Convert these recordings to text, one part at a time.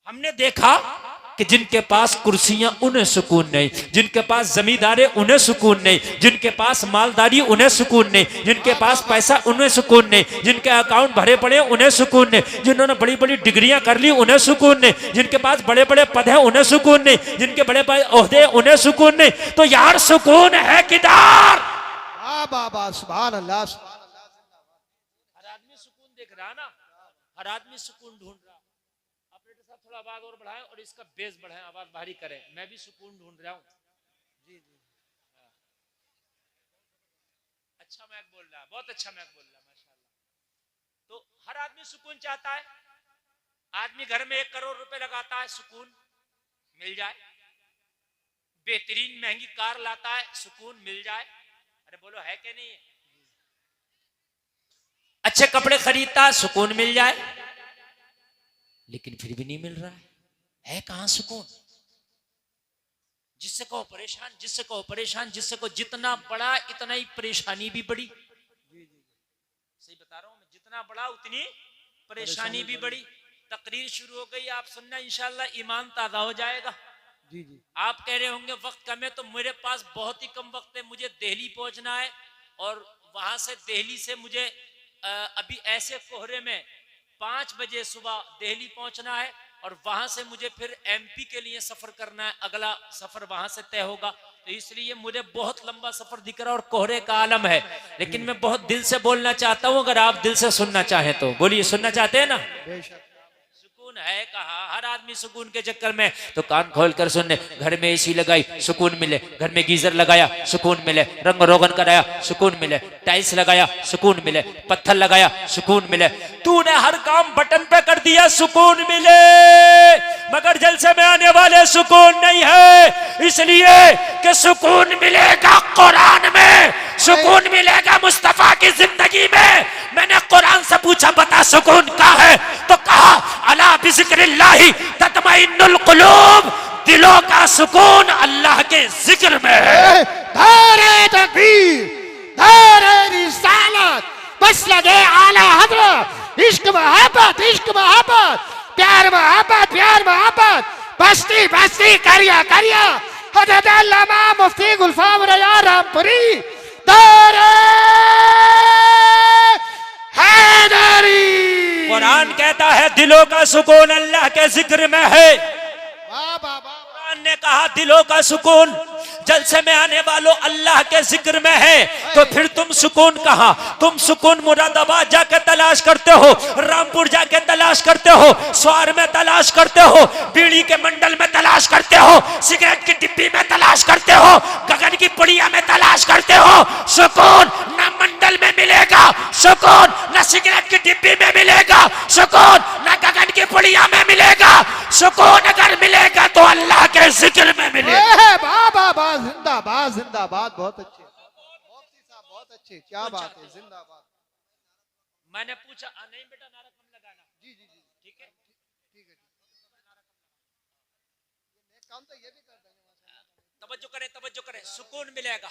हमने देखा कि जिनके पास कुर्सियां उन्हें सुकून नहीं, जिनके पास जमींदारे उन्हें सुकून नहीं, जिनके पास मालदारी उन्हें सुकून नहीं, जिनके पास पैसा उन्हें सुकून नहीं, जिनके अकाउंट भरे पड़े उन्हें सुकून नहीं, जिन्होंने बड़ी बड़ी डिग्रियां कर ली उन्हें सुकून नहीं, जिनके पास बड़े बड़े पद हैं उन्हें सुकून नहीं, जिनके बड़े बड़े ओहदे उन्हें सुकून नहीं। तो यार सुकून है किधर? बाबा सुभान अल्लाह। हर आदमी सुकून देख रहा ना, हर आदमी सुकून ढूंढ रहा। ऑपरेटर साहब थोड़ा आवाज और बढ़ाएं और इसका बेस बढ़ाएं, आवाज भारी करें। मैं भी सुकून ढूंढ रहा हूँ। जी जी अच्छा मैक बोल रहा है, बहुत अच्छा मैक बोल रहा है, माशाल्लाह। तो हर आदमी सुकून चाहता है। आदमी घर में 1 करोड़ रुपए लगाता है, सुकून मिल जाए। बेहतरीन महंगी कार लाता है, सुकून मिल जाए। अरे बोलो है कि नहीं है? अच्छे कपड़े खरीदता है, सुकून मिल जाए। लेकिन फिर भी नहीं मिल रहा है कहां सुकून? जिससे कहो परेशान, जिससे कहो परेशान, जिससे कहो जितना बड़ा इतना ही परेशानी भी बड़ी। सही बता रहा हूं मैं, जितना बड़ा उतनी परेशानी भी बड़ी। तकरीर शुरू हो गई, आप सुनना, इंशाल्लाह ईमान ताजा हो जाएगा। जी जी। आप कह रहे होंगे वक्त कम है, तो मेरे पास बहुत ही कम वक्त है, मुझे दिल्ली पहुंचना है और वहां से दिल्ली से मुझे अभी ऐसे कोहरे में 5 बजे सुबह दिल्ली पहुंचना है और वहां से मुझे फिर एमपी के लिए सफर करना है, अगला सफर वहां से तय होगा। तो इसलिए मुझे बहुत लंबा सफर दिख रहा है और कोहरे का आलम है। लेकिन मैं बहुत दिल से बोलना चाहता हूं, अगर आप दिल से सुनना चाहें तो बोलिए। सुनना चाहते हैं ना? सुकून है कहा? हर आदमी सुकून के चक्कर में, तो कान खोल कर सुनने। घर में एसी लगाई, सुकून मिले। घर में गीजर लगाया, सुकून मिले। रंग रोगन कराया, सुकून मिले। टाइल्स लगाया, सुकून मिले। पत्थर लगाया, सुकून मिले। तूने हर काम बटन पे कर दिया, सुकून मिले। मगर जलसे में आने वाले सुकून नहीं है, इसलिए कि सुकून मिलेगा कुरान में, सुकून मिलेगा मुस्तफा की जिंदगी में। मैंने कुरान से पूछा, बता सुकून क्या है? तो कहा अला बिज़िक्रिल्लाहि तत्मइन्नुल कुलूब, दिलों का सुकून अल्लाह के जिक्र में है। नारे तकबीर, नारे रिसालत, बस लगे आला हज़रत। इश्क मोहब्बत, इश्क मोहब्बत, प्यार मोहब्बत, प्यार मोहब्बत, बस्ती बस्ती करिया करिया। हज़रत अल्लामा मुफ्ती गुलफाम रया रामपुरी, नारे हैदरी। कुरान कहता है दिलों का सुकून अल्लाह के जिक्र में है। कुरान ने कहा दिलों का सुकून जलसे में आने वालों अल्लाह के जिक्र में है। तो फिर तुम सुकून कहां? तुम सुकून मुरादाबाद जाके तलाश करते हो, रामपुर जाके तलाश करते हो, स्वार में तलाश करते हो, बीड़ी के मंडल में तलाश करते हो, सिगरेट की डिब्बी में तलाश करते हो, गगन की पुड़िया में तलाश करते हो। सुकून न मंडल में मिलेगा, सुकून न सिगरेट की डिब्बी में मिलेगा, सुकून न गगन की पुड़िया में मिलेगा। सुकून अगर मिलेगा तो अल्लाह के जिक्र में मिलेगा। बाबा जिंदाबाद, जिंदाबाद। बहुत अच्छे मुफ्ती साहब, बहुत अच्छे। क्या बात है, जिंदाबाद। मैंने पूछा नहीं बेटा, नारा कम लगाना। जी जी जी, ठीक है, ठीक है। काम तो ये भी कर देंगे। तवज्जो करें, तवज्जो करें। सुकून मिलेगा।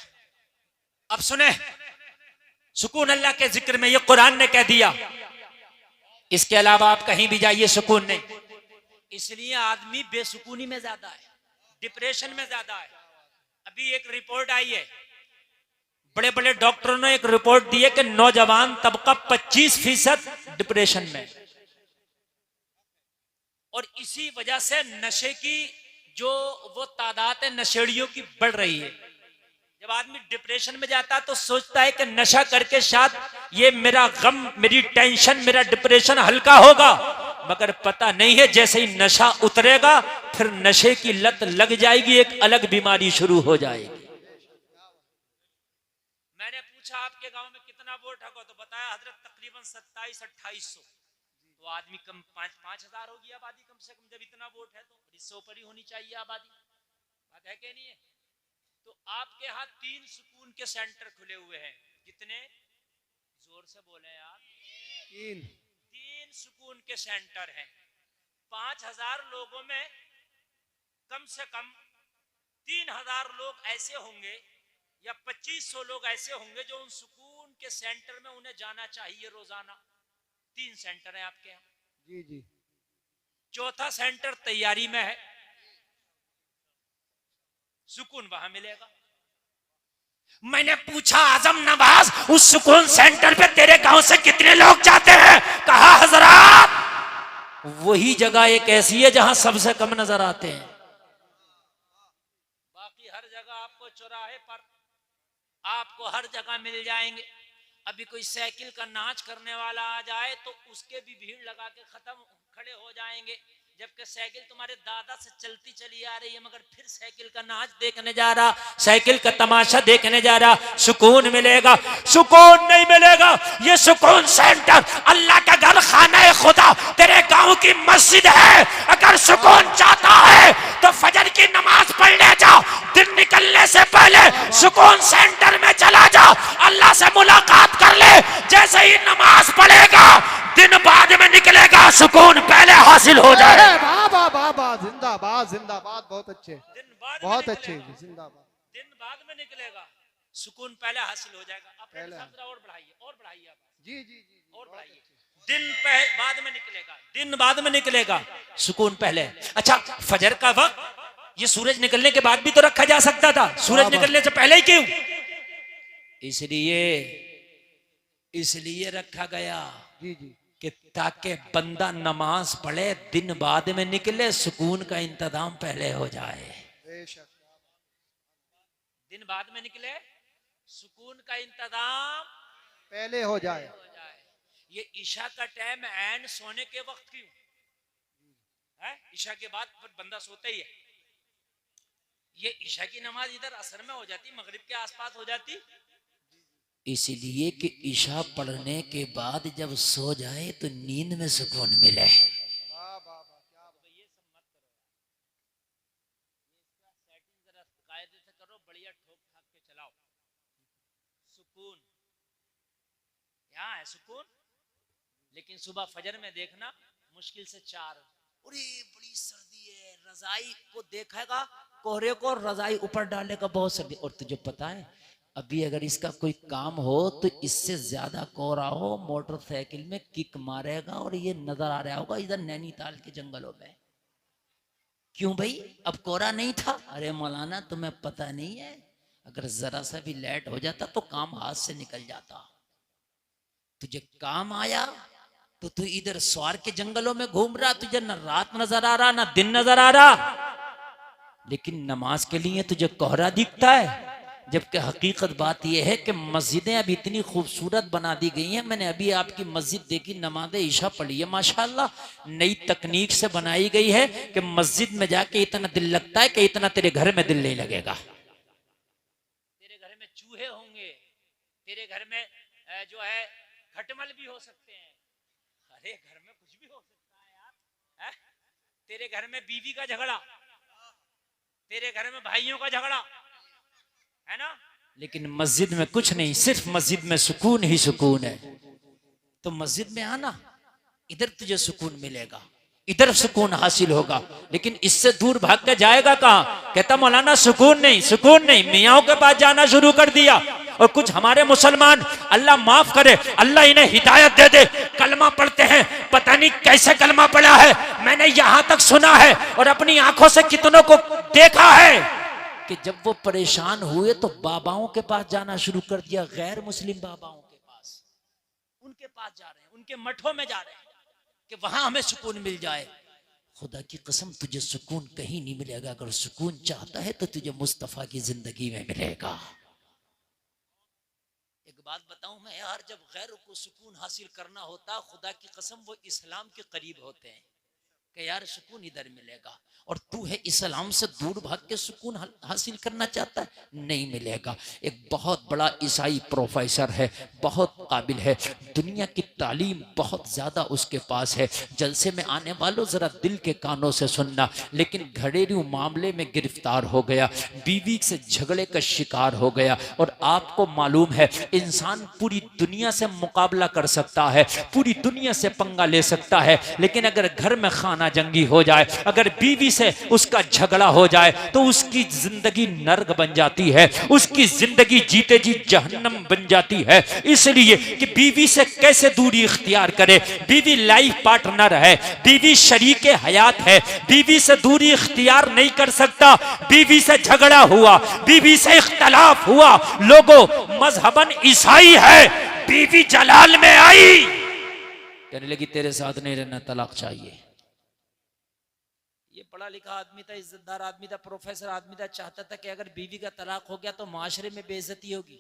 अब सुने, सुकून अल्लाह के जिक्र में, ये कुरान ने कह दिया। इसके अलावा आप कहीं भी जाइए सुकून नहीं। इसलिए आदमी बेसुकूनी में ज्यादा है, डिप्रेशन में ज्यादा है। अभी एक रिपोर्ट आई है, बड़े बड़े डॉक्टरों ने एक रिपोर्ट दी है कि नौजवान तबका 25% डिप्रेशन में। और इसी वजह से नशे की जो वो तादाद है नशेड़ियों की बढ़ रही है। जब आदमी डिप्रेशन में जाता है तो सोचता है कि नशा करके शायद ये मेरा गम, मेरी टेंशन, मेरा डिप्रेशन हल्का होगा। मगर पता नहीं है जैसे ही नशा उतरेगा फिर नशे की लत लग जाएगी, एक अलग बीमारी शुरू हो जाएगी। मैंने पूछा आपके गांव में कितना वोट है, तो बताया हजरत तकरीबन 27-2800। तो आदमी कम 5,000 होगी आबादी कम से कम। जब इतना वोट है तो इससे ऊपर ही होनी चाहिए आबादी। बात है कि नहीं है? तो आपके यहाँ 3 सुकून के सेंटर खुले हुए हैं। कितने? जोर से बोले यार। 3 सुकून के सेंटर हैं। 5,000 लोगों में कम से कम 3,000 लोग ऐसे होंगे या 2,500 लोग ऐसे होंगे जो उन सुकून के सेंटर में उन्हें जाना चाहिए रोजाना। 3 सेंटर है आपके यहाँ। जी जी। चौथा सेंटर तैयारी में है, सुकून वहां मिलेगा। मैंने पूछा आजम नवाज, उस सुकून सेंटर पे तेरे गांव से कितने लोग जाते हैं? कहा हजरात, वही जगह एक ऐसी है जहां सबसे कम नजर आते हैं। बाकी हर जगह आपको चौराहे पर, आपको हर जगह मिल जाएंगे। अभी कोई साइकिल का नाच करने वाला आ जाए तो उसके भी भीड़ लगा के खड़े हो जाएंगे, जबकि साइकिल तुम्हारे दादा से चलती चली आ रही है, मगर फिर साइकिल का नाच देखने जा रहा, साइकिल का तमाशा देखने जा रहा। सुकून मिलेगा? सुकून नहीं मिलेगा। ये सुकून सेंटर अल्लाह का घर, खाना है खुदा, तेरे गांव की मस्जिद है। अगर सुकून चाहता है तो फजर की नमाज पढ़ ले जा, दिन निकलने से पहले सुकून सेंटर में चला जा, अल्लाह से मुलाकात कर ले। जैसे ही नमाज पढ़ेगा दिन बाद में निकलेगा, सुकून पहले हासिल हो जाए। बाबा बाबा जिंदाबाद जिंदाबाद, बहुत अच्छे, बहुत अच्छे, जिंदाबाद। दिन बाद में निकलेगा, सुकून पहले हासिल हो जाएगा। आप और बढ़ाइए, और बढ़ाइए आप। जी जी जी, और बढ़ाइए। दिन बाद में निकलेगा, दिन बाद में निकलेगा, सुकून पहले। अच्छा, फजर का वक्त ये सूरज निकलने के बाद भी तो रखा जा सकता था, सूरज निकलने से पहले ही क्यों? इसलिए रखा गया जी जी, कि ताकि बंदा नमाज पढ़े, दिन बाद में निकले, सुकून का इंतजाम पहले हो जाए। बेशक, दिन बाद में निकले, सुकून का इंतजाम पहले हो जाए। ये ईशा का टाइम ऐन सोने के वक्त क्यों है? ईशा के बाद फिर बंदा सोता ही है। ये ईशा की नमाज इधर असर में हो जाती, मगरिब के आसपास हो जाती, इसलिए कि ईशा पढ़ने के बाद जब सो जाए तो नींद में सुकून मिले। कायदे से करो, बढ़िया ठोक ठाक के चलाओ। सुकून यहाँ है, सुकून। लेकिन सुबह फजर में देखना मुश्किल से 4, अरे बड़ी सर्दी है, रजाई को देखेगा, कोहरे को रजाई ऊपर डालेगा, बहुत सर्दी। और तुझे पता है अभी अगर इसका कोई काम हो तो इससे ज्यादा कोहरा हो, मोटरसाइकिल में किक मारेगा और ये नजर आ रहा होगा इधर नैनीताल के जंगलों में। क्यों भाई, अब कोहरा नहीं था? अरे मौलाना तुम्हें पता नहीं है, अगर जरा सा भी लेट हो जाता तो काम हाथ से निकल जाता। तुझे काम आया तो तू इधर स्वार के जंगलों में घूम रहा, तुझे न रात नजर आ रहा ना दिन नजर आ रहा, लेकिन नमाज के लिए तुझे कोहरा दिखता है। जबकि हकीकत बात यह है कि मस्जिदें अब इतनी खूबसूरत बना दी गई हैं। मैंने अभी आपकी मस्जिद देखी, नमाज ईशा पढ़ी है, माशाल्लाह नई तकनीक से बनाई गई है कि मस्जिद में जाके इतना दिल लगता है कि इतना तेरे घर में दिल नहीं लगेगा। तेरे घर में चूहे होंगे, तेरे घर में जो है खटमल भी हो सकते हैं। अरे घर में कुछ भी हो सकता है यार, तेरे घर में बीवी का झगड़ा, तेरे घर में भाइयों का झगड़ा है ना, लेकिन मस्जिद में कुछ नहीं, सिर्फ मस्जिद में सुकून ही सुकून है। तो मस्जिद में आना, इधर तुझे सुकून मिलेगा, इधर सुकून हासिल होगा। लेकिन इससे दूर भाग के जाएगा कहां? कहता मौलाना सुकून नहीं, सुकून नहीं, मियाओं के पास जाना शुरू कर दिया। और कुछ हमारे मुसलमान, अल्लाह माफ करे, अल्लाह इन्हें हिदायत दे दे, कलमा पढ़ते हैं, पता नहीं कैसे कलमा पढ़ा है, मैंने यहां तक सुना है और अपनी आंखों से कितनों को देखा है कि जब वो परेशान हुए तो बाबाओं के पास जाना शुरू कर दिया, गैर मुस्लिम बाबाओं के पास, उनके पास जा रहे हैं, उनके मठों में जा रहे हैं कि वहां हमें सुकून मिल जाए। खुदा की कसम तुझे सुकून कहीं नहीं मिलेगा। अगर सुकून चाहता है तो तुझे मुस्तफा की जिंदगी में मिलेगा। एक बात बताऊं मैं यार, जब गैर को सुकून हासिल करना होता, खुदा की कसम वो इस्लाम के करीब होते हैं कि यार सुकून इधर मिलेगा। और तू है इस्लाम से दूर भाग के सुकून हासिल करना चाहता है, नहीं मिलेगा। एक बहुत बड़ा ईसाई प्रोफेसर है, बहुत काबिल है, दुनिया की तालीम बहुत ज्यादा उसके पास है। जलसे में आने वालों जरा दिल के कानों से सुनना, लेकिन घरेलू मामले में गिरफ्तार हो गया, बीवी से झगड़े का शिकार हो गया। और आपको मालूम है इंसान पूरी दुनिया से मुकाबला कर सकता है, पूरी दुनिया से पंगा ले सकता है, लेकिन अगर घर में खाना फलाना जंगी हो जाए, अगर बीवी से उसका झगड़ा हो जाए तो उसकी जिंदगी नर्क बन जाती है, उसकी जिंदगी जीते जी जहन्नम बन जाती है। इसलिए कि बीवी से कैसे दूरी इख्तियार करे, बीवी लाइफ पार्टनर है, बीवी शरीके हयात है, बीवी से दूरी इख्तियार नहीं कर सकता। बीवी से झगड़ा हुआ, बीवी से इख्तलाफ हुआ, लोगों मजहबन ईसाई है, बीवी जलाल में आई, कहने लगी तेरे साथ नहीं रहना, तलाक चाहिए। ये पढ़ा लिखा आदमी था, इज्जतदार आदमी था, प्रोफेसर आदमी था, चाहता था कि अगर बीवी का तलाक हो गया तो माशरे में बेइज्जती होगी।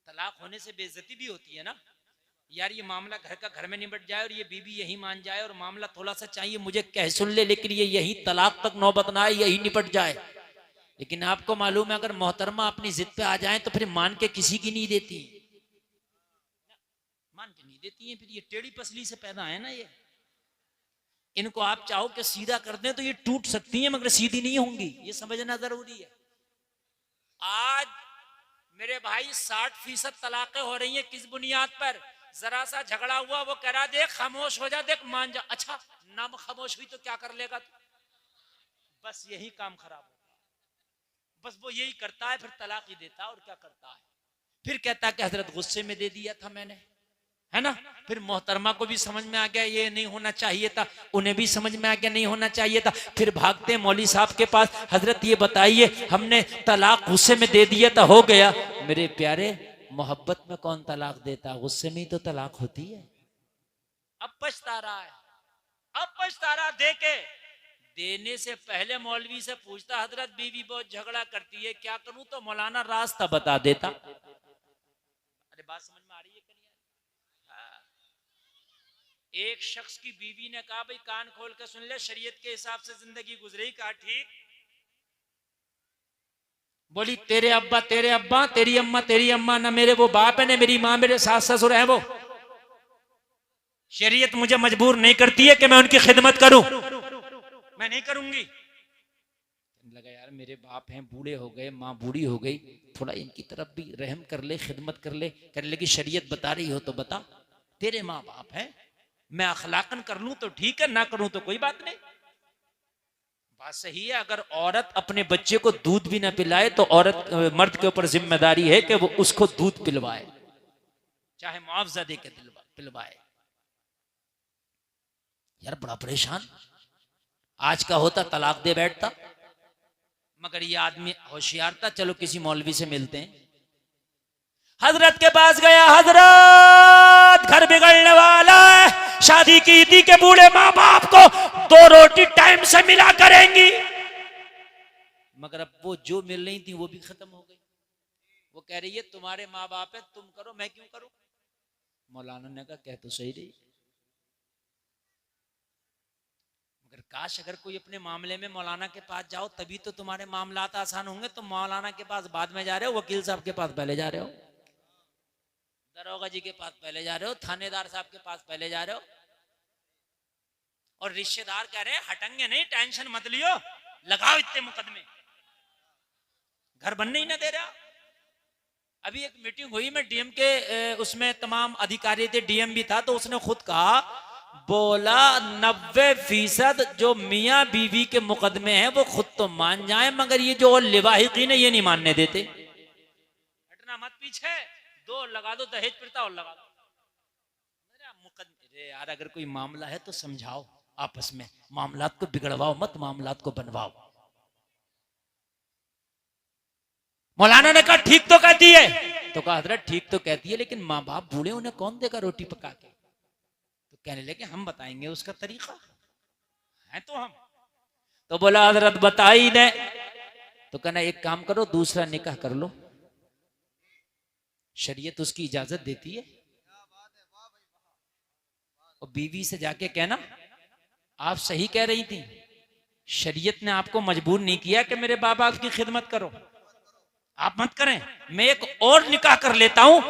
तलाक होने से बेइज्जती भी होती है ना यार, ये मामला घर का घर में निपट जाए और ये बीवी यही मान जाए और मामला थोड़ा सा चाहिए मुझे कह सुन ले, लेकिन ये यही तलाक तक नौबत ना आए, यही निपट जाए। लेकिन आपको मालूम है अगर मोहतरमा अपनी जिद पे आ जाए तो फिर मान के किसी की नहीं देती, मान के नहीं देती है। फिर ये टेढ़ी पसली से पैदा है ना, ये इनको आप चाहो कि सीधा कर दें तो ये टूट सकती हैं मगर सीधी नहीं होंगी, ये समझना जरूरी है। आज मेरे भाई 60% तलाकें हो रही हैं, किस बुनियाद पर? जरा सा झगड़ा हुआ, वो कह रहा देख खामोश हो जा, देख मान जा। अच्छा नाम खामोश हुई तो क्या कर लेगा तू? बस यही काम खराब होगा, बस वो यही करता है, फिर तलाक ही देता है। और क्या करता है? फिर कहता है कि हजरत गुस्से में दे दिया था मैंने, है ना। फिर मोहतरमा को भी समझ में आ गया ये नहीं होना चाहिए था, उन्हें भी समझ में आ गया नहीं होना चाहिए था। फिर भागते मौलवी साहब के पास, हजरत ये बताइए हमने तलाक गुस्से में दे दिया था, हो गया। मेरे प्यारे मोहब्बत में कौन तलाक देता, गुस्से में ही तो तलाक होती है। अब पछता रहा है, अब पछता रहा। देने से पहले मौलवी से पूछता हजरत बीवी बहुत झगड़ा करती है, क्या करूं? तो मौलाना रास्ता बता देता। अरे बात समझ में आ रही है? एक शख्स की बीवी ने कहा भाई कान खोल कर सुन ले, शरीयत के हिसाब से जिंदगी गुजरी। कहा ठीक। बोली तेरे अब्बा तेरी अम्मा ना मेरे वो बाप है ना मेरी माँ मेरे सास ससुर है, वो शरीयत मुझे मजबूर नहीं करती है कि मैं उनकी खिदमत करूं, मैं नहीं करूंगी। लगा यार मेरे बाप हैं, बूढ़े हो गए, माँ बूढ़ी हो गई, थोड़ा इनकी तरफ भी रहम कर ले, खिदमत कर ले। करने लगी शरीयत बता रही हो तो बता, तेरे माँ बाप हैं, मैं अखलाकन कर लूं तो ठीक है, ना करूं तो कोई बात नहीं। बात सही है। अगर औरत अपने बच्चे को दूध भी ना पिलाए तो औरत मर्द के ऊपर जिम्मेदारी है कि वो उसको दूध पिलवाए, चाहे मुआवजा दे के पिलवाए। यार बड़ा परेशान आज का होता, तलाक दे बैठता। मगर ये आदमी होशियार था, चलो किसी मौलवी से मिलते हैं। हजरत के पास गया, हजरत घर बिगड़ने वाला है, शादी की थी के बूढ़े माँ बाप को 2 रोटी टाइम से मिला करेंगी, मगर अब वो जो मिल रही थी वो भी खत्म हो गई। वो कह रही है तुम्हारे माँ बाप है, तुम करो, मैं क्यों करूं? मौलाना ने कहा कह तो सही रही, मगर काश अगर कोई अपने मामले में मौलाना के पास जाओ तभी तो तुम्हारे मामलात आसान होंगे। तुम मौलाना के पास बाद में जा रहे हो, वकील साहब के पास पहले जा रहे हो, दरोगा जी के पास पहले जा रहे हो, थानेदार साहब के पास पहले जा रहे हो। और रिश्तेदार कह रहे हैं हटेंगे नहीं, टेंशन मत लियो, लगाओ इतने मुकदमे, घर बनने ही ना दे रहा। अभी एक मीटिंग हुई में डीएम के, उसमें तमाम अधिकारी थे, डीएम भी था, तो उसने खुद कहा, बोला 90% जो मियाँ बीवी के मुकदमे हैं वो खुद तो मान जाए, मगर ये जो लिवाहिकीन है ये नहीं मानने देते। हटना मत पीछे, 2 लगा दो, दहेज प्रथा और लगा दो। मुकदमे यार अगर कोई मामला है तो समझाओ आपस में, मामलात को बिगड़वाओ मत, मामलात को बनवाओ। मौलाना ने कहा ठीक तो कहती है, तो कहा हजरत ठीक तो कहती है, लेकिन माँ बाप बूढ़े, उन्हें कौन देगा रोटी पका के? तो कहने लगे हम बताएंगे उसका तरीका है। तो हम तो बोला हजरत बता ही दे, तो कहना एक काम करो दूसरा निकाह कर लो, शरीयत उसकी इजाजत देती है। और बीवी से जाके कहना आप सही कह रही थी, शरीयत ने आपको मजबूर नहीं किया कि मेरे बाप बाप की खिदमत करो, आप मत करें, मैं एक और निकाह कर लेता हूं,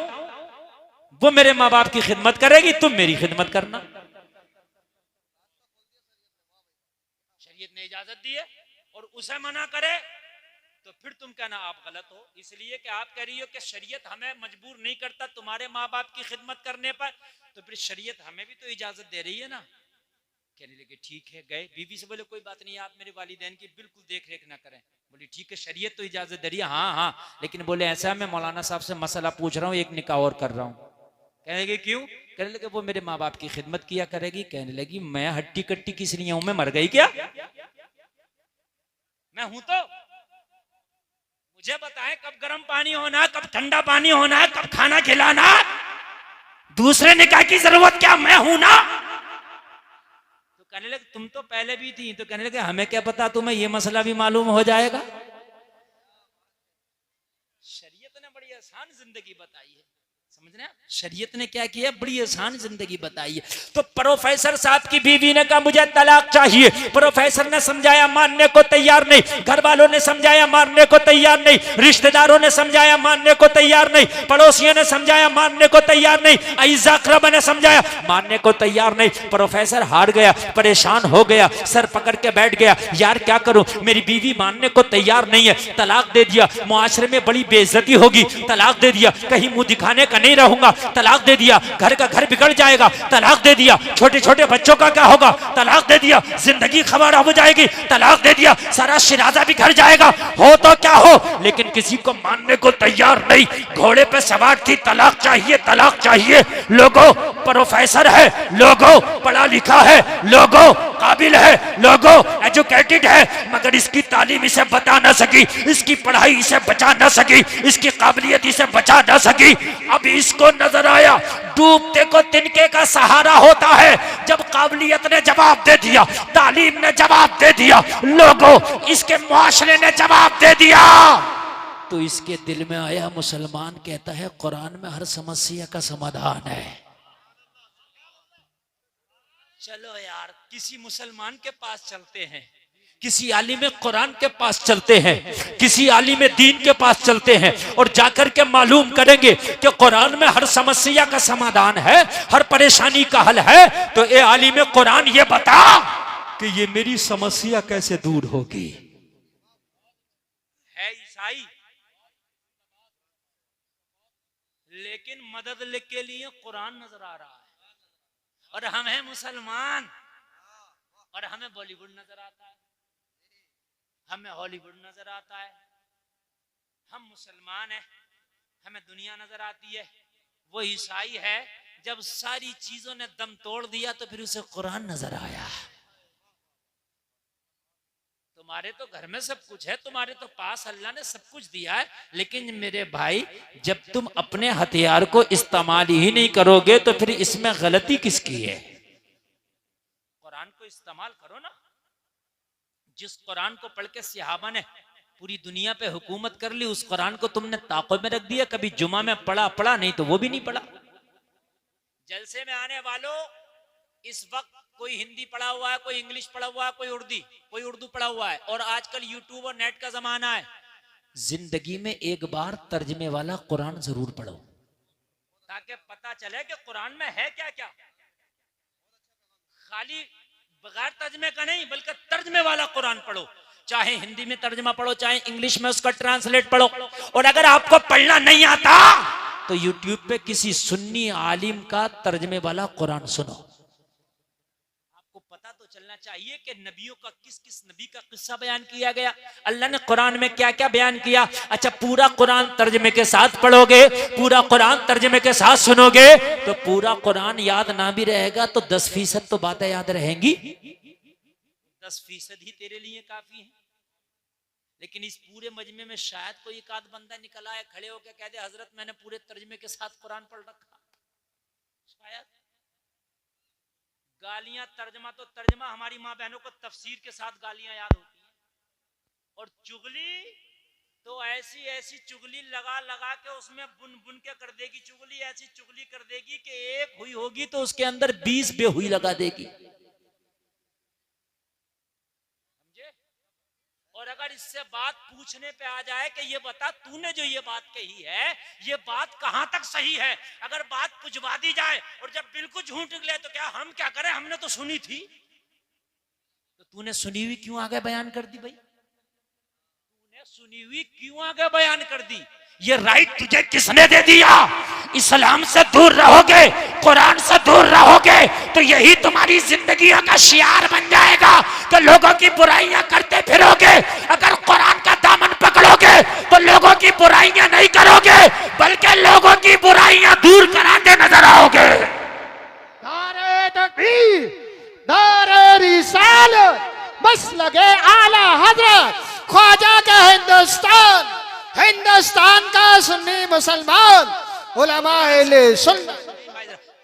वो मेरे माँ बाप की खिदमत करेगी, तुम मेरी खिदमत करना। शरीयत ने इजाजत दी है और उसे मना करे तो फिर तुम कहना आप गलत हो, इसलिए कि आप कह रही हो कि शरीयत हमें मजबूर नहीं करता तुम्हारे माँ बाप की खिदमत करने पर, तो फिर शरीयत हमें भी तो इजाजत दे रही है ना कहने लगे ठीक है। गए बीवी से बोले कोई बात नहीं, आप मेरे वालिदैन की बिल्कुल देख रेख ना करें। बोली ठीक है, शरीयत तो इजाजत दे रही है। हाँ हाँ, लेकिन बोले ऐसा मैं मौलाना साहब से मसला पूछ रहा हूँ, एक निकाह और कर रहा हूँ। कहने लगे क्यों? कहने लगे वो मेरे माँ बाप की खिदमत किया करेगी। कहने लगी मैं हट्टी कट्टी किस लिए हूं, मैं मर गई क्या? मैं हूं तो मुझे बताएं कब गर्म पानी होना, कब ठंडा पानी होना, कब खाना खिलाना, दूसरे निकाह की जरूरत क्या, मैं हूं ना। तो कहने लगे तुम तो पहले भी थी। तो कहने लगे हमें क्या पता, तुम्हें ये मसला भी मालूम हो जाएगा। शरीयत ने बड़ी आसान जिंदगी बताई है, समझ रहे हैं? शरीयत ने क्या किया, बड़ी आसान जिंदगी बताई है। तो प्रोफेसर साहब की बीवी ने कहा मुझे तलाक चाहिए। प्रोफेसर ने समझाया, मानने को तैयार नहीं। घर वालों ने समझाया, मानने को तैयार नहीं। रिश्तेदारों ने समझाया, मानने को तैयार नहीं। पड़ोसियों ने समझाया, मानने को तैयार नहीं। अईज़ा अक़रबा ने समझाया, मानने को तैयार नहीं। प्रोफेसर हार गया, परेशान हो गया, सर पकड़ के बैठ गया। यार क्या करूं, मेरी बीवी मानने को तैयार नहीं है। तलाक दे दिया, मुआशरे में बड़ी बेइज्जती होगी। तलाक दे दिया, कहीं मुंह दिखाने का नहीं रहूंगा। तलाक दे दिया, घर का घर बिगड़ जाएगा। तलाक दे दिया, छोटे छोटे बच्चों का क्या होगा। तलाक दे दिया, जिंदगी खराब हो जाएगी। तलाक दे दिया, सारा शिराजा बिखर जाएगा। हो तो क्या हो, लेकिन किसी को मानने को तैयार नहीं। घोड़े पे सवार थी, तलाक चाहिए, तलाक चाहिए। लोगों प्रोफेसर है, लोगों पढ़ा लिखा है, लोगों काबिल है, लोगों एजुकेटेड है, मगर इसकी तालीम इसे बता ना सकी, इसकी पढ़ाई इसे बचा ना सकी, इसकी काबिलियत इसे बचा ना सकी। अब इसको नजर आया डूबते को तिनके का सहारा होता है। जब काबिलियत ने जवाब दे दिया, तालीम ने जवाब दे दिया, लोगों इसके मुआशरे ने जवाब दे दिया, तो इसके दिल में आया मुसलमान कहता है कुरान में हर समस्या का समाधान है। चलो यार किसी मुसलमान के पास चलते हैं, किसी आलिम कुरान के पास चलते हैं, किसी आलिम दीन के पास चलते हैं और जाकर के मालूम करेंगे कि कुरान में हर समस्या का समाधान है, हर परेशानी का हल है। तो ए आलिम कुरान ये बता कि ये मेरी समस्या कैसे दूर होगी। है ईसाई लेकिन मदद के लिए कुरान नजर आ रहा है, और हम हैं मुसलमान और हमें बॉलीवुड नजर आता है, हमें हॉलीवुड नजर आता है। हम मुसलमान हैं, हमें दुनिया नजर आती है। वो ईसाई है, जब सारी चीजों ने दम तोड़ दिया तो फिर उसे कुरान नजर आया। तुम्हारे तो घर में सब कुछ है, तुम्हारे तो पास अल्लाह ने सब कुछ दिया है, लेकिन मेरे भाई जब तुम अपने हथियार को इस्तेमाल ही नहीं करोगे तो फिर इसमें गलती किसकी है। कुरान को इस्तेमाल करो ना। जिस कुरान को पढ़ के सहाबा ने पूरी दुनिया पे हुकूमत कर ली, उस कुरान को तुमने ताक़ुब में रख दिया। कभी जुमा में पढ़ा नहीं तो वो भी नहीं पढ़ा। जलसे में आने वालों, इस वक्त कोई हिंदी पढ़ा हुआ है, कोई इंग्लिश पढ़ा हुआ है, कोई उर्दू पढ़ा हुआ है, और आजकल यूट्यूब और नेट का जमाना है। जिंदगी में एक बार तर्जमे वाला कुरान जरूर पढ़ो, ताकि पता चले कि कुरान में है क्या क्या। खाली बगैर तर्जमे का नहीं, बल्कि तर्जमे वाला कुरान पढ़ो। चाहे हिंदी में तर्जमा पढ़ो, चाहे इंग्लिश में उसका ट्रांसलेट पढ़ो। और अगर आपको पढ़ना नहीं आता तो यूट्यूब पे किसी सुन्नी आलिम का तर्जमे वाला कुरान सुनो। आपको पता तो चलना चाहिए कि नबियों का किस किस नबी का किस्सा बयान किया गया, अल्लाह ने कुरान में क्या क्या बयान किया। अच्छा, पूरा कुरान तर्जमे के साथ पढ़ोगे, पूरा कुरान तर्जमे के साथ सुनोगे तो पूरा कुरान याद ना भी रहेगा तो 10% तो बातें याद रहेंगी। 10% ही तेरे लिए काफी है। लेकिन इस पूरे मजमे में शायद कोई एक आध बंदा निकल आए, खड़े होकर कह दे हजरत मैंने पूरे तर्जमे के साथ कुरान पढ़ रखा। शायद गालियां तर्जमा तो तर्जमा, हमारी माँ बहनों को तफसीर के साथ गालियां याद होती हैं। और चुगली तो ऐसी ऐसी चुगली लगा लगा के उसमें बुन बुन के कर देगी। चुगली ऐसी चुगली कर देगी कि एक हुई होगी तो उसके अंदर 20 बेहुई लगा देगी। और अगर इससे बात पूछने पे आ जाए कि ये बता तूने जो ये बात कही है ये बात कहां तक सही है, अगर बात पुछवा दी जाए और जब बिल्कुल झूठ निकले तो क्या हम क्या करें, हमने तो सुनी थी। तो तूने सुनी हुई क्यों आगे बयान कर दी भाई? तूने सुनी हुई क्यों आगे बयान कर दी? ये राइट तुझे किसने दे दिया? इस्लाम से दूर रहोगे, कुरान से दूर रहोगे तो यही तुम्हारी जिंदगियों का शियार बन जाएगा कि लोगों की बुराइयां करते फिरोगे। अगर कुरान का दामन पकड़ोगे तो लोगों की बुराइयां नहीं करोगे बल्कि लोगों की बुराइयां दूर कराते नजर आओगे। नारे तकबीर, नारे रिसालत, मसलके आला हजरत ख्वाजा का हिंदुस्तान, हिंदुस्तान का सुन्नी मुसलमान उलमाए सुन्नत।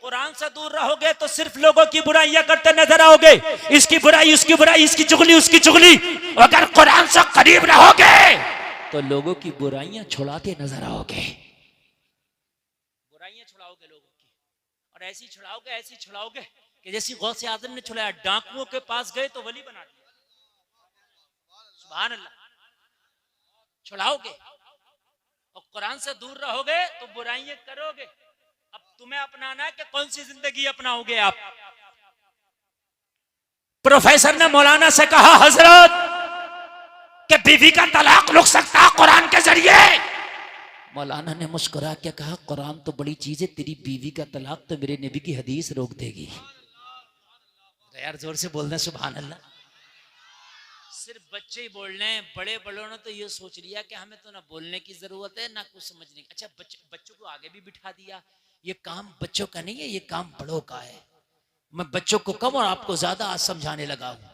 कुरान से दूर रहोगे तो सिर्फ लोगों की बुराइयां करते नजर आओगे, इसकी बुराई उसकी बुराई, इसकी चुगली उसकी चुगली। अगर कुरान से करीब रहोगे तो लोगों की बुराइयां छुड़ाते नजर आओगे। बुराइयां छुड़ाओगे लोगों की, और ऐसी छुड़ाओगे कि जैसी गौसे आजम ने छुड़ाया, डाकुओं के पास गए तो वली बना दिया। सुभान अल्लाह। छुड़ाओगे और कुरान से दूर रहोगे तो बुराइयां करोगे। अब तुम्हें अपनाना है कि कौन सी जिंदगी अपनाओगे आप? प्रोफेसर ने मौलाना से कहा, हजरत कि बीवी का तलाक रुक सकता है कुरान के जरिए। मौलाना ने मुस्कुरा के कहा, कुरान तो बड़ी चीज है, तेरी बीवी का तलाक तो मेरे नबी की हदीस रोक देगी। तो यार जोर से बोलना सुभान अल्लाह। सिर्फ बच्चे ही बोल रहे हैं, बड़ों ने तो ये सोच लिया कि हमें तो ना बोलने की जरूरत है ना कुछ समझने की। अच्छा, बच्चों को आगे भी बिठा दिया। ये काम बच्चों का नहीं है, ये काम बड़ों का है। मैं बच्चों को कम और आपको ज्यादा आज समझाने लगा हूं।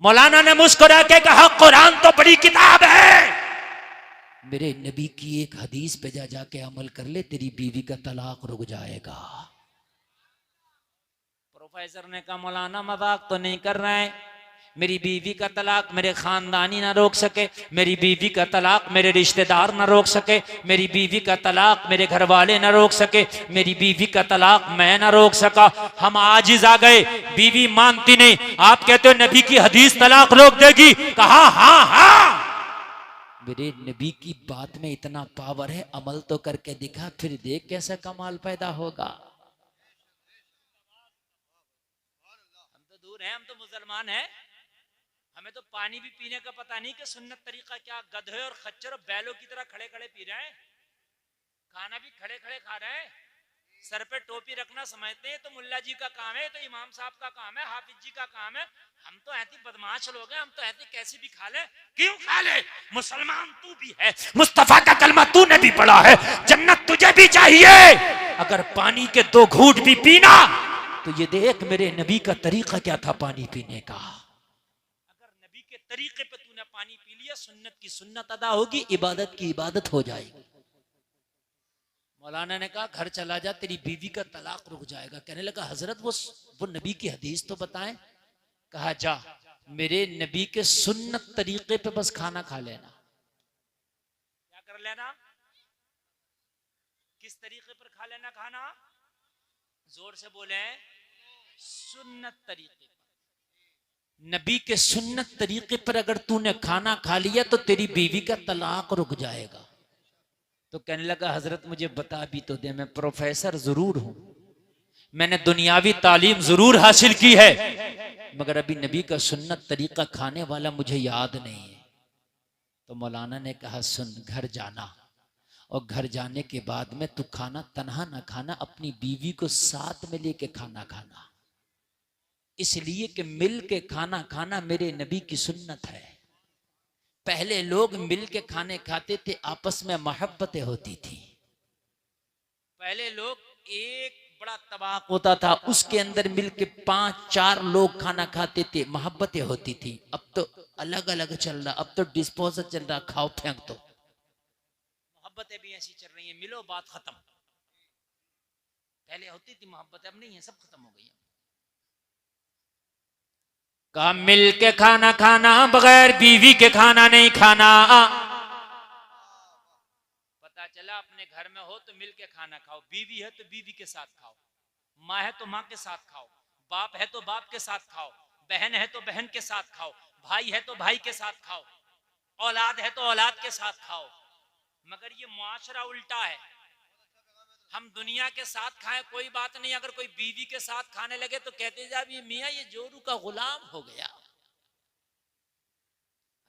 मौलाना ने मुस्कुरा के कहा, कुरान तो बड़ी किताब है, मेरे नबी की एक हदीस पे जाके अमल कर ले, तेरी बीवी का तलाक रुक जाएगा। प्रोफेसर ने कहा, मौलाना मजाक तो नहीं कर रहे हैं, मेरी बीवी का तलाक मेरे खानदानी ना रोक सके, मेरी बीवी का तलाक मेरे रिश्तेदार ना रोक सके, मेरी बीवी का तलाक मेरे घर वाले ना रोक सके, मेरी बीवी का तलाक मैं ना रोक सका। हम आजिज आ गए, बीवी मानती नहीं। आप कहते हो नबी की हदीस तलाक रोक देगी? कहा हाँ हाँ, मेरे नबी की बात में इतना पावर है, अमल तो करके दिखा, फिर देख कैसा कमाल पैदा होगा। हम तो दूर हैं, हम तो मुसलमान हैं, हमें तो पानी भी पीने का पता नहीं कि सुन्नत तरीका क्या। गधे और खच्चर और बैलों की तरह खड़े खड़े पी रहे हैं, खाना भी खड़े खड़े खा रहे हैं, सर पे टोपी रखना समझते हैं तो मुल्ला जी का काम है, तो इमाम साहब का काम है, हाफिज जी का काम है। हम तो ऐसी बदमाश लोग हैं, हम तो ऐसी कैसी भी खा ले। क्यों खा ले? मुसलमान तू भी है, मुस्तफा का कलमा तूने भी पढ़ा है, जन्नत तुझे भी चाहिए। अगर पानी के 2 घूंट भी पीना तो ये देख मेरे नबी का तरीका क्या था पानी पीने का। तरीके पे तूने पानी पी लिया, सुन्नत की सुन्नत अदा होगी, इबादत की इबादत हो जाएगी। मौलाना ने कहा, घर चला जा, तेरी बीवी का तलाक रुक जाएगा। कहने लगा, हजरत वो नबी की हदीस तो बताएं। कहा, जा मेरे नबी के सुन्नत तरीके पे बस खाना खा लेना। क्या कर लेना? किस तरीके पर खा लेना खाना? जोर से बोले, सुन्नत तरीके। नबी के सुन्नत तरीके पर अगर तूने खाना खा लिया तो तेरी बीवी का तलाक रुक जाएगा। तो कहने लगा, हजरत मुझे बता भी तो दे, मैं प्रोफेसर जरूर हूं, मैंने दुनियावी तालीम जरूर हासिल की है, मगर अभी नबी का सुन्नत तरीका खाने वाला मुझे याद नहीं है। तो मौलाना ने कहा, सुन, घर जाना और घर जाने के बाद में तू खाना तन्हा ना खाना, अपनी बीवी को साथ में लेके खाना खाना, इसलिए कि मिल के खाना खाना मेरे नबी की सुन्नत है। पहले लोग मिल के खाने खाते थे, आपस में मोहब्बतें होती थी। पहले लोग एक बड़ा तबाक होता था, उसके अंदर मिल के 5-4 लोग खाना खाते थे, मोहब्बतें होती थी। अब तो अलग अलग चल रहा, अब तो डिस्पोजल चल रहा, खाओ फेंक दो। मोहब्बतें भी ऐसी चल रही है, मिलो बात खत्म। पहले होती थी मोहब्बतें, अब नहीं है, सब खत्म हो गई। कहा, मिल के खाना खाना, बगैर बीवी के खाना नहीं खाना। पता चला अपने घर में हो तो मिल के खाना खाओ, बीवी है तो बीवी के साथ खाओ, माँ है तो माँ के साथ खाओ, बाप है तो बाप के साथ खाओ, बहन है तो बहन के साथ खाओ, भाई है तो भाई के साथ खाओ, औलाद है तो औलाद के साथ खाओ। मगर ये मुआशरा उल्टा है, हम दुनिया के साथ खाएं कोई बात नहीं, अगर कोई बीवी के साथ खाने लगे तो कहते जा भी मियाँ ये जोरू का गुलाम हो गया।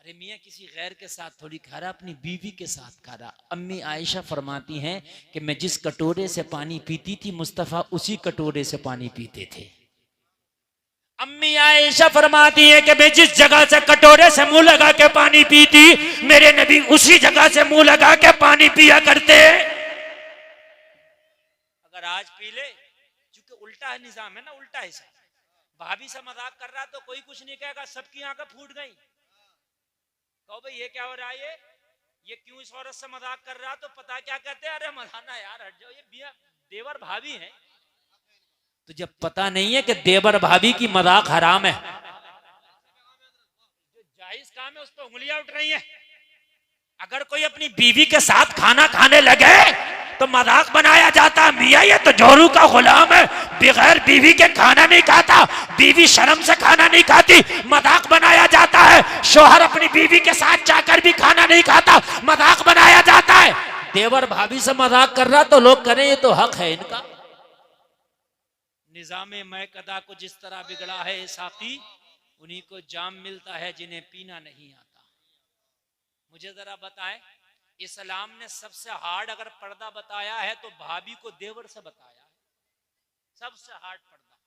अरे मियाँ किसी गैर के साथ थोड़ी खा रहा, अपनी बीवी के साथ खा रहा। अम्मी आयशा फरमाती हैं कि मैं जिस कटोरे से पानी पीती थी मुस्तफ़ा उसी कटोरे से पानी पीते थे। अम्मी आयशा फरमाती है कि मैं जिस जगह से कटोरे से मुंह लगा के पानी पीती मेरे नबी उसी जगह से मुंह लगा के पानी पिया करते। अगर आज पी ले, क्योंकि उल्टा है निजाम है ना, उल्टा हिसाब। भाभी से मजाक कर रहा तो कोई कुछ नहीं कहेगा, सबकी आंखें फूट गई। कहो भाई ये क्या हो रहा है, ये क्यों इस औरत से मजाक कर रहा, तो पता क्या कहते हैं, अरे मजाना यार हट जाओ, ये देवर भाभी है। तो जब पता नहीं है कि देवर भाभी की मजाक हराम है, जो जायज काम है उस पर उंगलियां उठ रही हैं। अगर कोई अपनी बीवी के साथ खाना खाने लगे तो मजाक बनाया जाता, मियाँ ये तो जोरू का गुलाम है, बगैर बीवी के खाना नहीं खाता, बीवी शर्म से खाना नहीं खाती, मजाक बनाया जाता है। शोहर अपनी बीवी के साथ जाकर भी खाना नहीं खाता, मजाक बनाया जाता है। देवर भाभी से मजाक कर रहा तो लोग करें ये तो हक है इनका। निजामे मैं कदा को जिस तरह बिगड़ा है साकी, उन्हीं को जाम मिलता है जिन्हें पीना नहीं आता। मुझे जरा बताएं, इस्लाम ने सबसे हार्ड अगर पर्दा बताया है तो भाभी को देवर से बताया है, सबसे हार्ड पर्दा।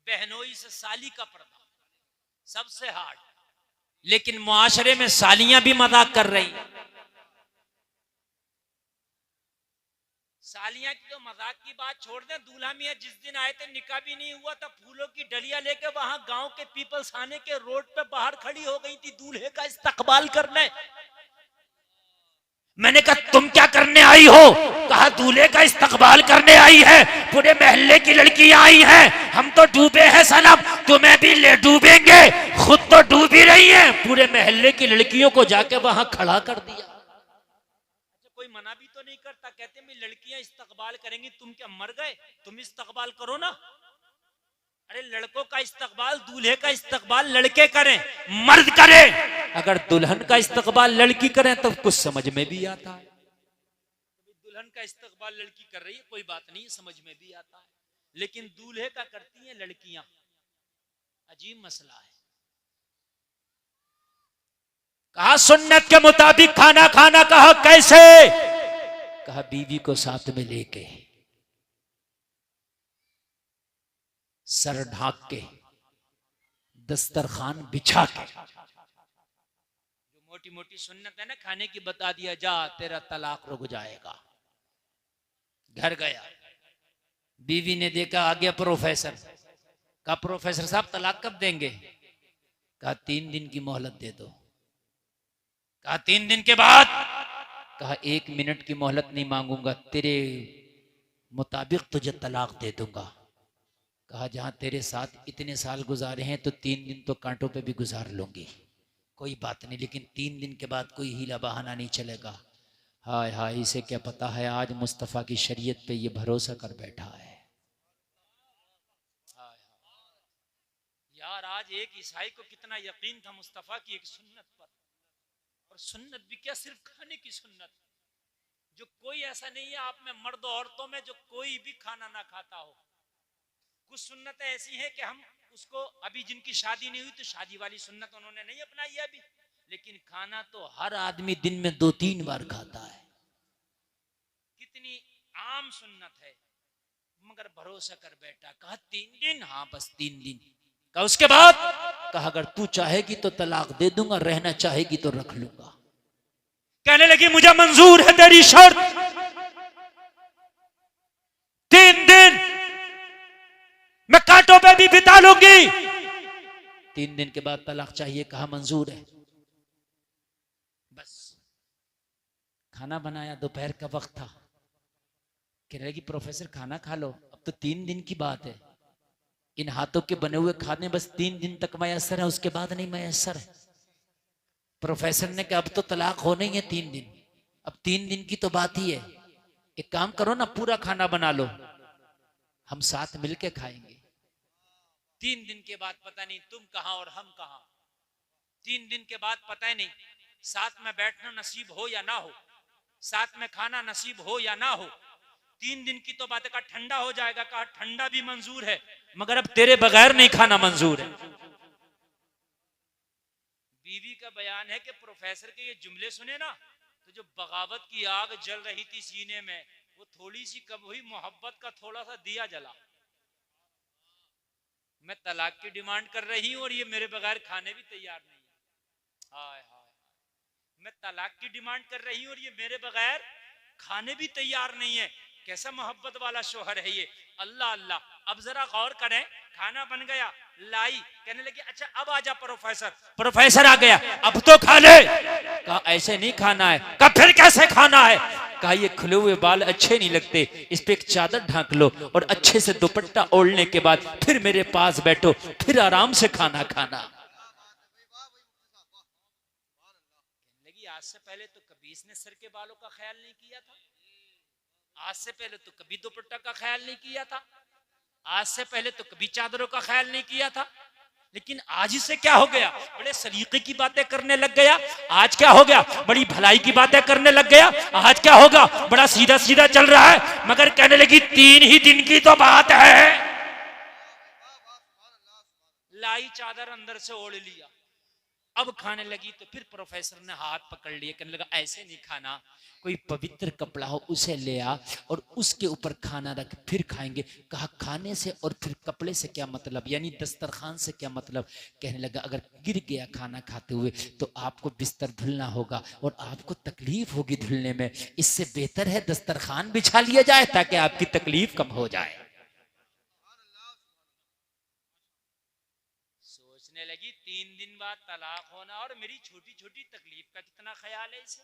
बहनोई से साली का पर्दा सबसे हार्ड, लेकिन मुआशरे में सालियां भी मजाक कर रही हैं। सालियां की तो मजाक की बात छोड़ दें, दूल्हा मियां जिस दिन आए थे निकाह भी नहीं हुआ था, फूलों की डलिया लेके वहां गांव के पीपल्स खाने के रोड पे बाहर खड़ी हो गई थी दूल्हे का इस्तकबाल करने। मैंने कहा तुम क्या करने आई हो? कहा दूल्हे का इस्तकबाल करने आई है, पूरे मोहल्ले की लड़कियां आई हैं, हम तो डूबे हैं सनम, तुम्हें भी ले डूबेंगे, खुद तो डूब ही रही हैं। पूरे मोहल्ले की लड़कियों को जाके वहां खड़ा कर दिया। कोई मना भी तो नहीं करता, कहते मैं लड़कियां इस्तकबाल करेंगी, तुम क्या मर गए, तुम इस्तकबाल करो ना। अरे लड़कों का इस्तकबाल, दूल्हे का इस्तकबाल लड़के करें, मर्द करें। अगर दुल्हन का इस्तकबाल लड़की करें तो कुछ समझ में भी आता है। दुल्हन का इस्तकबाल लड़की कर रही है कोई बात नहीं, समझ में भी आता है, लेकिन दूल्हे का करती हैं लड़कियां, अजीब मसला है। कहा सुन्नत के मुताबिक खाना खाना, कहा कैसे? कहा बीवी को साथ में लेके, सर ढाक के, दस्तरखान बिछा के, जो मोटी मोटी सुन्नत है ना खाने की बता दिया, जा तेरा तलाक रुक जाएगा। घर गया, बीवी ने देखा आ गया प्रोफेसर। कहा प्रोफेसर साहब तलाक कब देंगे? कहा 3 दिन की मोहलत दे दो। कहा 3 दिन के बाद? कहा 1 मिनट की मोहलत नहीं मांगूंगा, तेरे मुताबिक तुझे तलाक दे दूंगा। कहा जहां तेरे साथ इतने साल गुजारे हैं तो 3 दिन तो कांटों पे भी गुजार लूंगी, कोई बात नहीं, लेकिन 3 दिन के बाद कोई हीला बहाना नहीं चलेगा। हाय हाय, इसे क्या पता है आज मुस्तफ़ा की शरीयत पे ये भरोसा कर बैठा है। यार आज एक ईसाई को कितना यकीन था मुस्तफ़ा की एक सुन्नत पर, और सुन्नत भी क्या सिर्फ खाने की सुन्नत, जो कोई ऐसा नहीं है आप में मर्द औरतों में जो कोई भी खाना ना खाता हो। कुछ सुन्नतें ऐसी हैं कि हम उसको, अभी जिनकी शादी नहीं हुई तो शादी वाली सुन्नत उन्होंने नहीं अपनाई है अभी, लेकिन खाना तो हर आदमी दिन में 2-3 बार खाता है। कितनी आम सुन्नत है, मगर भरोसा कर बैठा। कहा 3 दिन? हाँ बस 3 दिन। कहा उसके बाद? कहा अगर तू चाहेगी तो तलाक दे दूंगा, रहना चाहेगी तो रख लूंगा। कहने लगी मुझे मंजूर है तेरी शर्त, 3 दिन मैं कांटों पे भी बिता लूंगी, 3 दिन के बाद तलाक चाहिए। कहा मंजूर है। बस खाना बनाया, दोपहर का वक्त था। कह रही प्रोफेसर खाना खा लो, अब तो 3 दिन की बात है, इन हाथों के बने हुए खाने बस 3 दिन तक मयसर है, उसके बाद नहीं मयसर है। प्रोफेसर ने कहा अब तो तलाक होने ही है 3 दिन, अब 3 दिन की तो बात ही है, एक काम करो ना पूरा खाना बना लो, हम साथ मिलके खाएंगे। 3 दिन के बाद पता नहीं तुम कहां और हम कहां, 3 दिन के बाद पता ही नहीं साथ में बैठना नसीब हो या ना हो, साथ में खाना नसीब हो या ना हो। 3 दिन की तो बात है। कहा ठंडा हो जाएगा? कहा ठंडा भी मंजूर है, मगर अब तेरे बगैर नहीं खाना मंजूर है। टीवी का बयान है कि प्रोफेसर के ये जुमले सुने ना तो जो बगावत की आग जल रही थी सीने में वो थोड़ी सी कम हुई, मोहब्बत का थोड़ा सा दिया जला। मैं तलाक की डिमांड कर रही हूं और ये मेरे बगैर खाने भी तैयार नहीं है। हाय हाय, मैं तलाक की डिमांड कर रही हूं और ये मेरे बगैर खाने भी तैयार नहीं है। कैसा मोहब्बत वाला शोहर है ये। अल्लाह अल्लाह। अब जरा गौर करें, खाना बन गया, लाई, कहने लगी अच्छा अब आजा प्रोफेसर। प्रोफेसर आ गया, अब तो खा ले। कहा ऐसे नहीं खाना है। कहा फिर कैसे खाना है? कहा ये खुले हुए बाल अच्छे नहीं लगते, इस पे एक चादर ढांक लो और अच्छे से दुपट्टा ओढ़ने के बाद फिर मेरे पास बैठो, फिर आराम से खाना खाना। लगी आज से पहले तो कभी इसने सर के बालों का ख्याल नहीं किया था, आज से पहले तो कभी दुपट्टा का ख्याल नहीं किया था, आज से पहले तो कभी चादरों का ख्याल नहीं किया था, लेकिन आज इसे क्या हो गया? बड़े सलीके की बातें करने लग गया। आज क्या हो गया? बड़ी भलाई की बातें करने लग गया। आज क्या होगा? बड़ा सीधा सीधा चल रहा है। मगर कहने लगी 3 ही दिन की तो बात है। लाई चादर अंदर से ओढ़ लिया, अब खाने लगी तो फिर प्रोफेसर ने हाथ पकड़ लिया, कहने लगा ऐसे नहीं खाना, कोई पवित्र कपड़ा हो उसे ले आ और उसके ऊपर खाना रख, फिर खाएंगे। कहा खाने से और फिर कपड़े से क्या मतलब, यानी दस्तरखान से क्या मतलब? कहने लगा अगर गिर गया खाना खाते हुए तो आपको बिस्तर धुलना होगा और आपको तकलीफ होगी धुलने में, इससे बेहतर है दस्तरखान बिछा लिया जाए ताकि आपकी तकलीफ कम हो जाए। सोचने लगी 3 दिन बाद तलाक होना और मेरी छोटी छोटी तकलीफ का कितना ख्याल है इसे।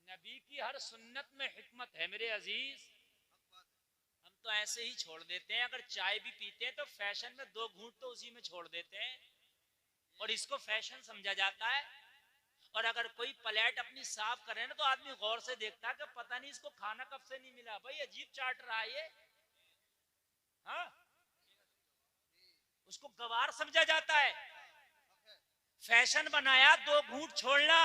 नबी की हर सुन्नत में हिकमत है मेरे अजीज। हम तो ऐसे ही छोड़ देते हैं, अगर चाय भी पीते हैं तो फैशन में 2 घूंट तो उसी में छोड़ देते हैं और इसको फैशन समझा जाता है। और अगर कोई प्लेट अपनी साफ करे ना तो आदमी गौर से देखता है कि पता नहीं इसको खाना कब से नहीं मिला, भाई अजीब चाट रहा है ये। हाँ, उसको गवार समझा जाता है। फैशन बनाया 2 घूंट छोड़ना।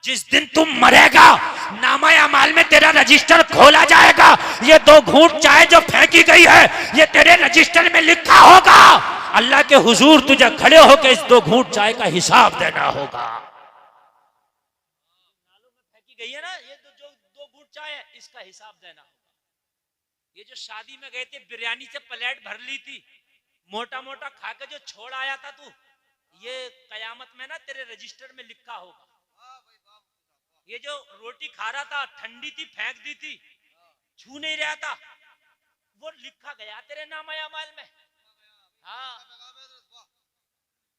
जिस दिन तुम मरेगा नामा अमाल में तेरा रजिस्टर खोला जाएगा, ये 2 घूंट चाय जो फेंकी गई है ये तेरे रजिस्टर में लिखा होगा। अल्लाह के हुजूर तुझे खड़े होकर इस 2 घूंट चाय का हिसाब देना होगा। नालों में फेंकी गई है ना ये जो 2 घूंट चाय है, इसका हिसाब देना होगा। ये जो शादी में गए थे बिरयानी से प्लेट भर ली थी, मोटा मोटा खा के जो छोड़ आया था तू, ये कयामत में ना तेरे रजिस्टर में लिखा होगा। ये जो रोटी खा रहा था ठंडी थी, फेंक दी थी, छू नहीं रहा था, वो लिखा गया तेरे नामा अमाल में। हाँ,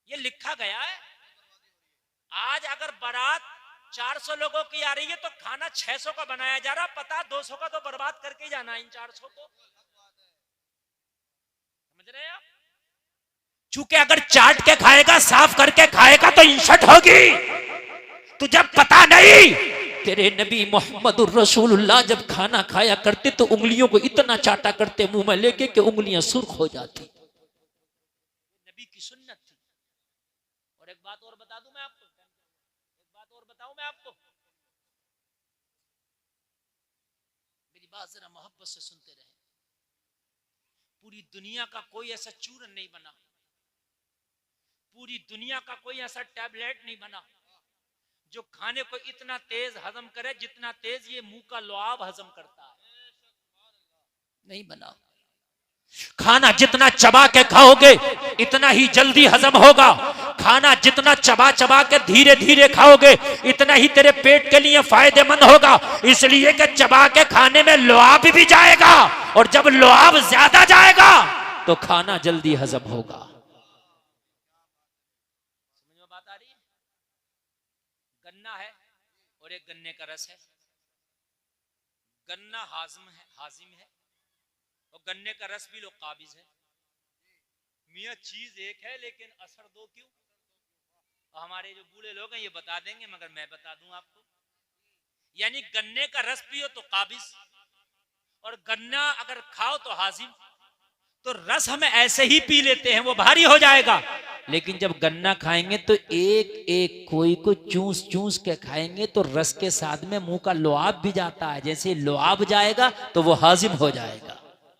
ये लिखा गया है। आज अगर बारात 400 लोगों की आ रही है तो खाना 600 का बनाया जा रहा, पता 200 का तो बर्बाद करके जाना इन 400 को। समझ रहे हैं आप? चूंकि अगर चाट के खाएगा, साफ करके खाएगा तो इंसल्ट होगी। तुझे पता नहीं तेरे नबी मोहम्मद रसूलुल्लाह जब खाना खाया करते तो उंगलियों को इतना चाटा करते मुंह में लेके कि उंगलियां सुर्ख हो जाती। नबी की सुन्नत थी। और एक बात और बता दूं मैं आपको, एक बात और बताऊं मैं आपको, मेरी बात जरा मोहब्बत से सुनते रहे। पूरी दुनिया का कोई ऐसा चूरन नहीं बना, पूरी दुनिया का कोई ऐसा टैबलेट नहीं बना जो खाने को इतना तेज हजम करे जितना तेज ये मुंह का लुआब हजम करता है। नहीं बना। खाना जितना चबा के खाओगे इतना ही जल्दी हजम होगा। खाना जितना चबा चबा के धीरे धीरे खाओगे इतना ही तेरे पेट के लिए फायदेमंद होगा। इसलिए कि चबा के खाने में लुआब भी जाएगा और जब लुआब ज्यादा जाएगा तो खाना जल्दी हजम होगा। समझ में बात आ रही है? गन्ना है और एक गन्ने का रस है। गन्ना हाजिम है और गन्ने का रस भी लोग काबिज है। मियां चीज एक है लेकिन असर 2 क्यों? हमारे जो बूढ़े लोग हैं ये बता देंगे, मगर मैं बता दूं आपको। यानी गन्ने का रस पियो तो काबिज और गन्ना अगर खाओ तो हाजिम। तो रस हम ऐसे ही पी लेते हैं, वो भारी हो जाएगा, लेकिन जब गन्ना खाएंगे तो एक एक कोई को चूस चूस के खाएंगे तो रस के साथ में मुंह का लुआब भी जाता है। जैसे लुआब जाएगा तो वो हाजिम हो जाएगा।